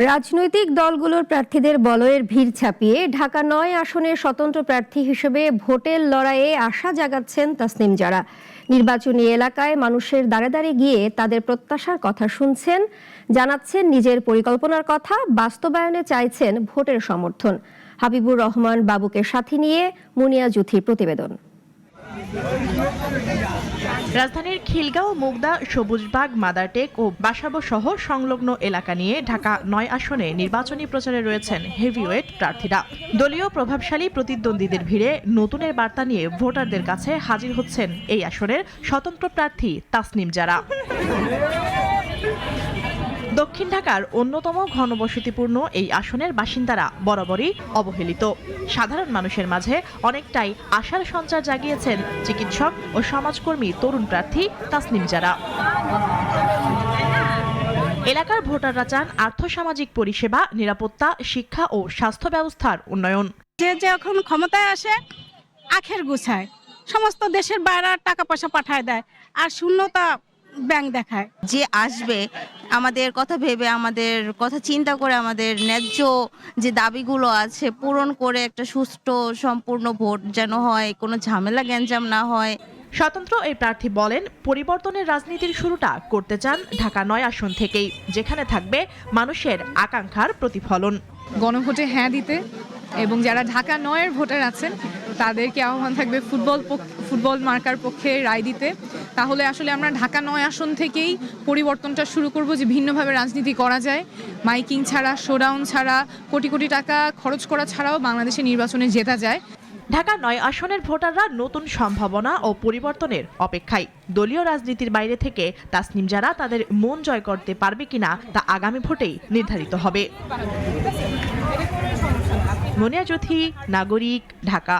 রাজনৈতিক দলগুলোর প্রার্থীদের বলয়ের ভিড় ছাপিয়ে ঢাকা ৯ আসনের স্বতন্ত্র প্রার্থী হিসেবে ভোটের লড়াইয়ে আশা জাগাচ্ছেন তাসনিম জারা। নির্বাচনী এলাকায় মানুষের দাঁড়ে দাঁড়ে গিয়ে তাদের প্রত্যাশার কথা শুনছেন, জানাচ্ছেন নিজের পরিকল্পনার কথা, বাস্তবায়নে চাইছেন ভোটের সমর্থন। হাবিবুর রহমান বাবুকে সাথে নিয়ে মুনিয়া জুথির প্রতিবেদন। রাজধানীর খিলগাঁও, মুগদা, সবুজবাগ, মাদারটেক ও বাসাবো সহ সংলগ্ন এলাকা নিয়ে ঢাকা ৯ আসনে নির্বাচনী প্রচারে রয়েছেন হেভিওয়েট প্রার্থীরা। দলীয় প্রভাবশালী প্রতিদ্বন্দ্বীদের ভিড়ে নতুনের বার্তা নিয়ে ভোটারদের কাছে হাজির হচ্ছেন এই আসনের স্বতন্ত্র প্রার্থী তাসনিম জারা। দক্ষিণ ঢাকার অন্যতম ঘনবসতিপূর্ণ এই আসনের বাসিন্দারা বরাবরই অবহেলিত। সাধারণ মানুষের মাঝে অনেকটাই আশার সঞ্চার জাগিয়েছেন চিকিৎসক ও সমাজকর্মী তরুণ প্রার্থী তাসনিম জারা। এলাকার ভোটাররা চান আর্থসামাজিক পরিষেবা, নিরাপত্তা, শিক্ষা ও স্বাস্থ্য ব্যবস্থার উন্নয়ন। যে যখন ক্ষমতায় আসে আখের গুছায়, সমস্ত দেশের বাইরে টাকা পয়সা পাঠায় দেয় আর শূন্যতা ব্যাংক দেখায়। যে আসবে আমাদের কথা ভেবে, আমাদের কথা চিন্তা করে, আমাদের ন্যায্য যে দাবিগুলো আছে পূরণ করে একটা সুষ্ঠু সম্পূর্ণ ভোট যেন হয়, কোনো ঝামেলা গ্যাঞ্জাম না হয়। স্বতন্ত্র এই প্রার্থী বলেন, পরিবর্তনের রাজনীতির শুরুটা করতে চান ঢাকা ৯ আসন থেকেই, যেখানে থাকবে মানুষের আকাঙ্ক্ষার প্রতিফলন। গণভোটে হ্যাঁ দিতে এবং যারা ঢাকা ৯-এর ভোটার আছেন তাদেরকে আহ্বান থাকবে ফুটবল মার্কার পক্ষে রায় দিতে। তাহলে আসলে আমরা ঢাকা ৯ আসন থেকেই পরিবর্তনটা শুরু করব, যে ভিন্নভাবে রাজনীতি করা যায়, মাইকিং ছাড়া, শোডাউন ছাড়া, কোটি কোটি টাকা খরচ করা ছাড়াও বাংলাদেশে নির্বাচনে জেতা যায়। ঢাকা ৯ আসনের ভোটাররা নতুন সম্ভাবনা ও পরিবর্তনের অপেক্ষায়। দলীয় রাজনীতির বাইরে থেকে তাসনিম জারা তাদের মন জয় করতে পারবে কিনা তা আগামী ভোটেই নির্ধারিত হবে। মুনিয়া জুথি, নাগরিক, ঢাকা।